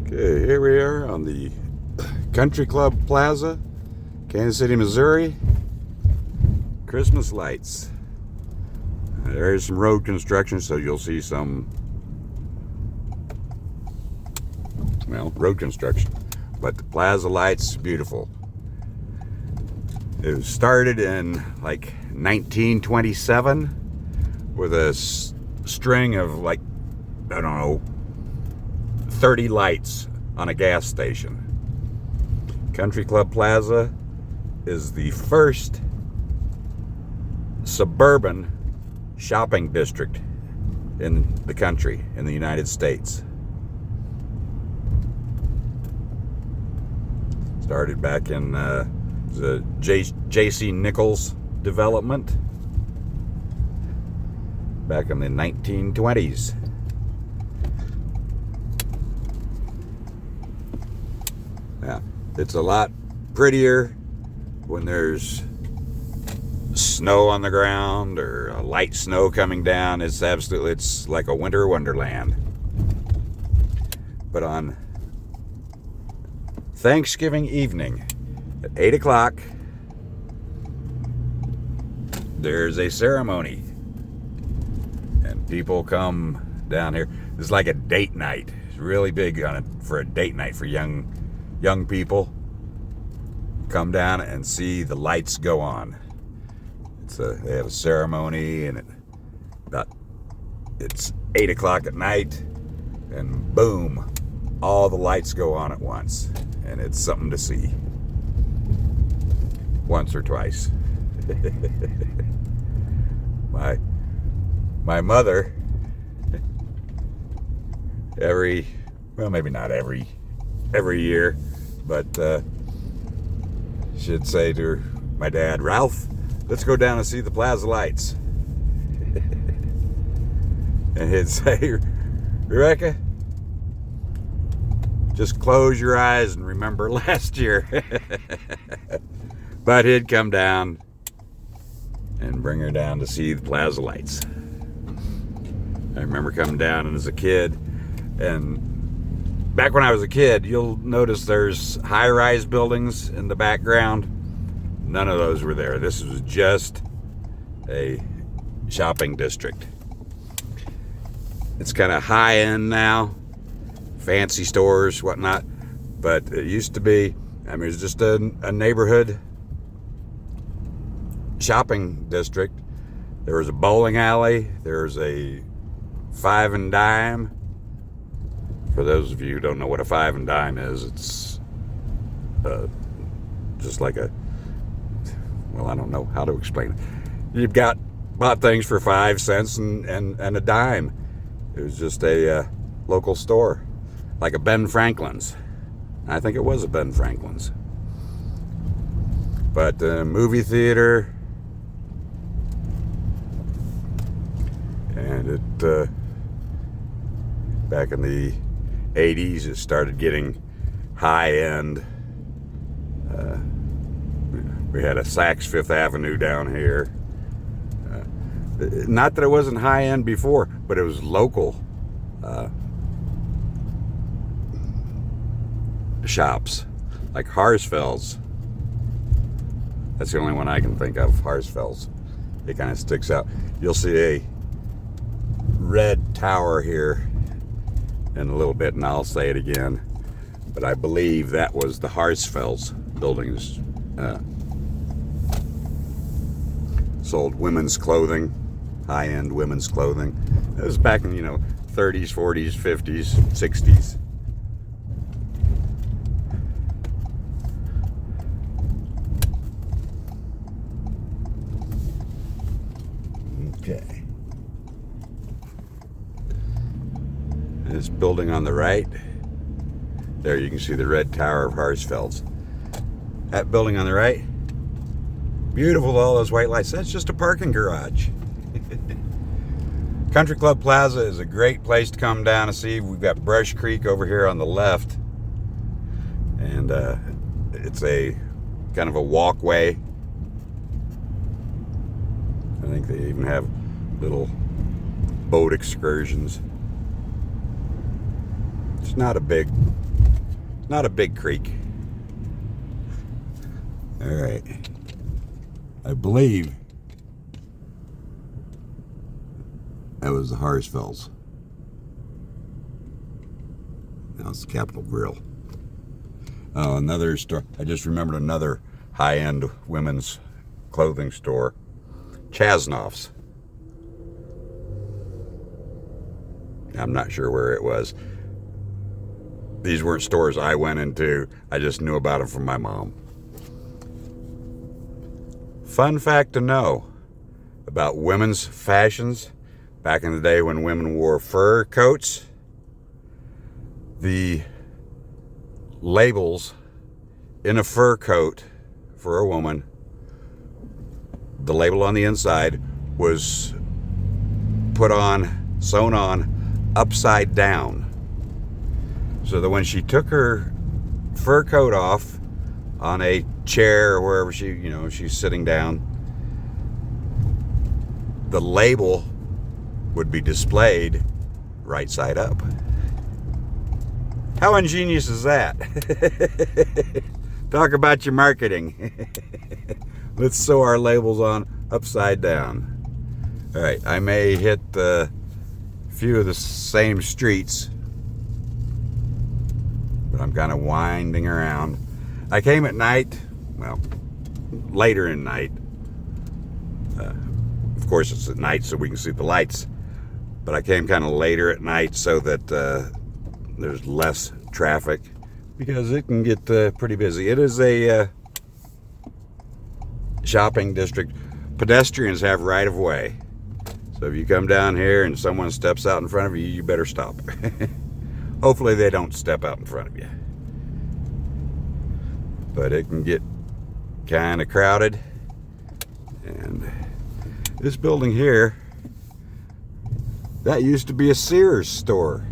Okay, here we are on the Country Club Plaza, Kansas City, Missouri. Christmas lights. There's some road construction, so you'll see some, road construction. But the plaza lights, beautiful. It was started in like 1927 with a string of 30 lights on a gas station. Country Club Plaza is the first suburban shopping district in the country, in the United States. Started back in the J.C. Nichols development back in the 1920s. Yeah, it's a lot prettier when there's snow on the ground or a light snow coming down. It's like a winter wonderland. But on Thanksgiving evening at 8 o'clock, there's a ceremony. And people come down here. It's like a date night. It's really big on it for a date night for young people. Come down and see the lights go on. They have a ceremony, and it's 8 o'clock at night, and boom, all the lights go on at once, and it's something to see. Once or twice. My mother, maybe not every year, but she'd say to my dad, "Ralph, let's go down and see the plaza lights." And he'd say, "Rebecca, just close your eyes and remember last year." But he'd come down and bring her down to see the plaza lights. I remember coming down as a kid, and back when I was a kid, you'll notice there's high-rise buildings in the background. None of those were there. This was just a shopping district. It's kind of high-end now, fancy stores, whatnot, but it used to be, it was just a neighborhood shopping district. There was a bowling alley. There was a five and dime. For those of you who don't know what a five and dime is, it's just like I don't know how to explain it. You've bought things for 5 cents and a dime. It was just a local store, like a Ben Franklin's. I think it was a Ben Franklin's. But movie theater, and it back in the 80s, it started getting high-end. We had a Saks Fifth Avenue down here. Not that it wasn't high-end before, but it was local shops, like Harsfels. That's the only one I can think of, Harsfels. It kind of sticks out. You'll see a red tower here in a little bit, and I'll say it again, but I believe that was the Harsfels buildings. Sold women's clothing, high-end women's clothing. It was back in 30s, 40s, 50s, 60s. Okay. This building on the right, there you can see the red tower of Harsfels. That building on the right, beautiful, all those white lights. That's just a parking garage. Country Club Plaza is a great place to come down and see. We've got Brush Creek over here on the left, and it's a kind of a walkway. I think they even have little boat excursions. It's not a big Not a big creek. All right. I believe that was the Harsfells. Now it's the Capitol Grill. Oh, another store. I just remembered another high-end women's clothing store. Chasnoff's. I'm not sure where it was. These weren't stores I went into. I just knew about them from my mom. Fun fact to know about women's fashions. Back in the day when women wore fur coats, the labels in a fur coat for a woman, the label on the inside was sewn on upside down. So that when she took her fur coat off on a chair or wherever she's sitting down, the label would be displayed right side up. How ingenious is that? Talk about your marketing. Let's sew our labels on upside down. All right, I may hit a few of the same streets, but I'm kind of winding around. I came at night, well, later in night. Of course, it's at night so we can see the lights, but I came kind of later at night so that there's less traffic, because it can get pretty busy. It is a shopping district. Pedestrians have right of way. So if you come down here and someone steps out in front of you, you better stop. Hopefully they don't step out in front of you. But it can get kind of crowded. And this building here, that used to be a Sears store.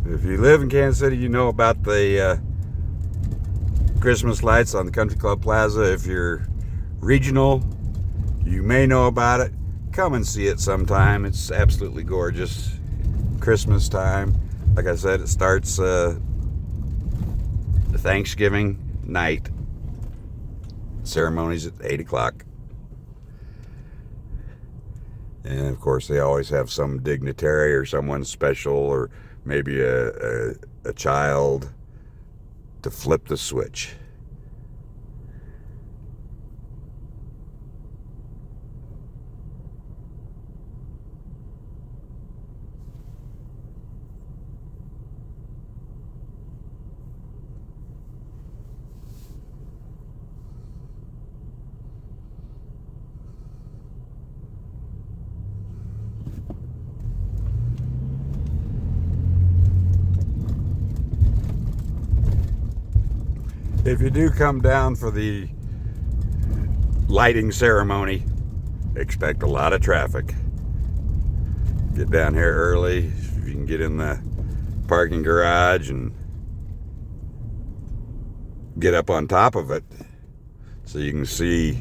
If you live in Kansas City, you know about the Christmas lights on the Country Club Plaza. If you're regional, you may know about it. Come and see it sometime. It's absolutely gorgeous. Christmas time. Like I said, it starts Thanksgiving night. Ceremonies at 8 o'clock. And of course, they always have some dignitary or someone special, or maybe a child to flip the switch. If you do come down for the lighting ceremony, expect a lot of traffic. Get down here early. If you can get in the parking garage and get up on top of it so you can see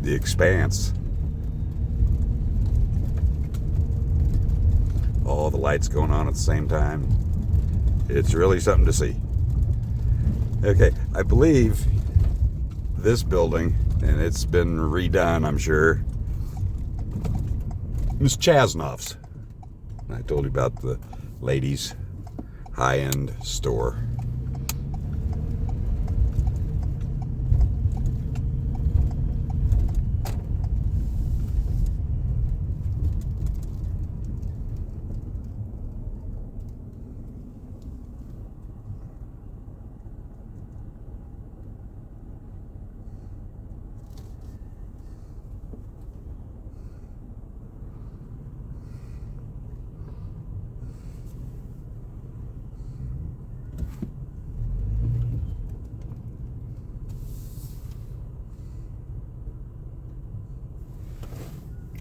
the expanse. All the lights going on at the same time. It's really something to see. Okay, I believe this building, and it's been redone, I'm sure, Miss Chasnoff's. I told you about the ladies' high-end store.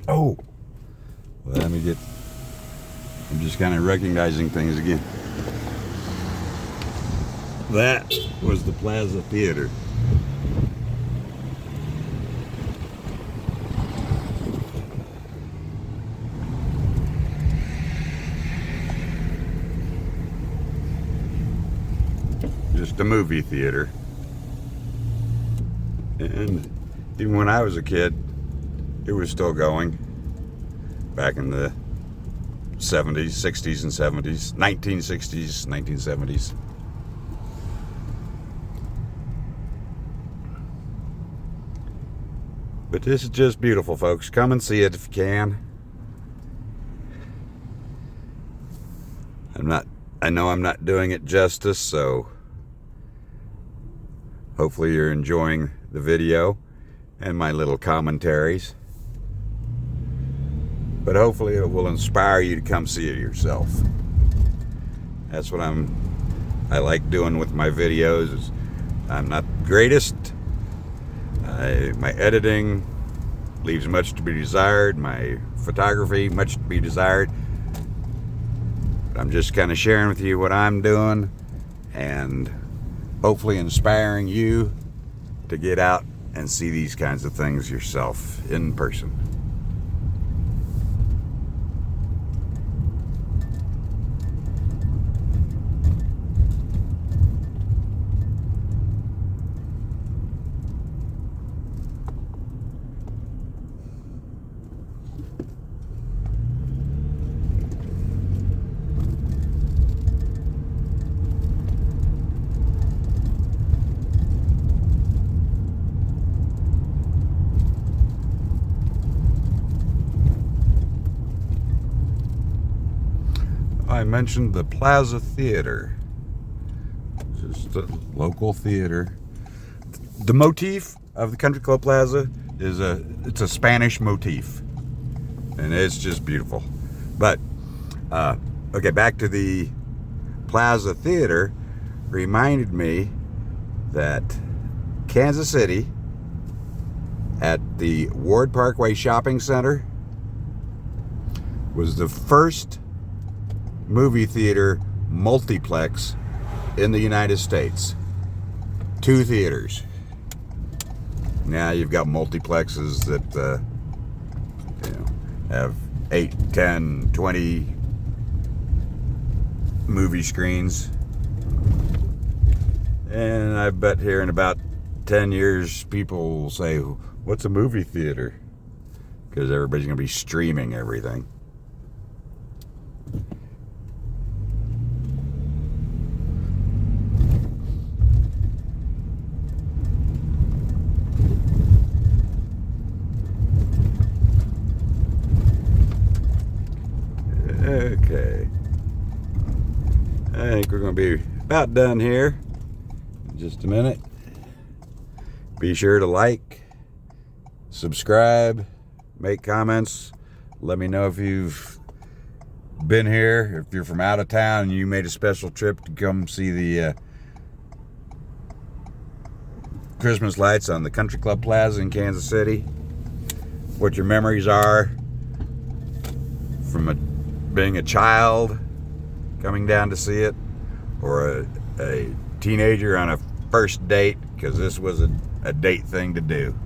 Oh, let me get, I'm just kind of recognizing things again. That was the Plaza Theater. Just a movie theater. And even when I was a kid, it was still going. Back in the 70s, 60s and 70s, 1960s, 1970s. But this is just beautiful, folks. Come and see it if you can. I know I'm not doing it justice, so hopefully you're enjoying the video and my little commentaries. But hopefully it will inspire you to come see it yourself. That's what I like doing with my videos. Is I'm not the greatest. My editing leaves much to be desired. My photography, much to be desired. But I'm just kind of sharing with you what I'm doing and hopefully inspiring you to get out and see these kinds of things yourself in person. I mentioned the Plaza Theater. Just a local theater. The motif of the Country Club Plaza is it's a Spanish motif, and it's just beautiful. But okay, back to the Plaza Theater. Reminded me that Kansas City at the Ward Parkway Shopping Center was the first movie theater multiplex in the United States. 2 theaters. Now you've got multiplexes that have 8, 10, 20 movie screens. And I bet here in about 10 years people will say, what's a movie theater? Because everybody's going to be streaming everything. Okay, I think we're going to be about done here in just a minute. Be sure to like, subscribe, make comments. Let me know if you've been here, if you're from out of town and you made a special trip to come see the Christmas lights on the Country Club Plaza in Kansas City. What your memories are from being a child coming down to see it, or a teenager on a first date, because this was a date thing to do.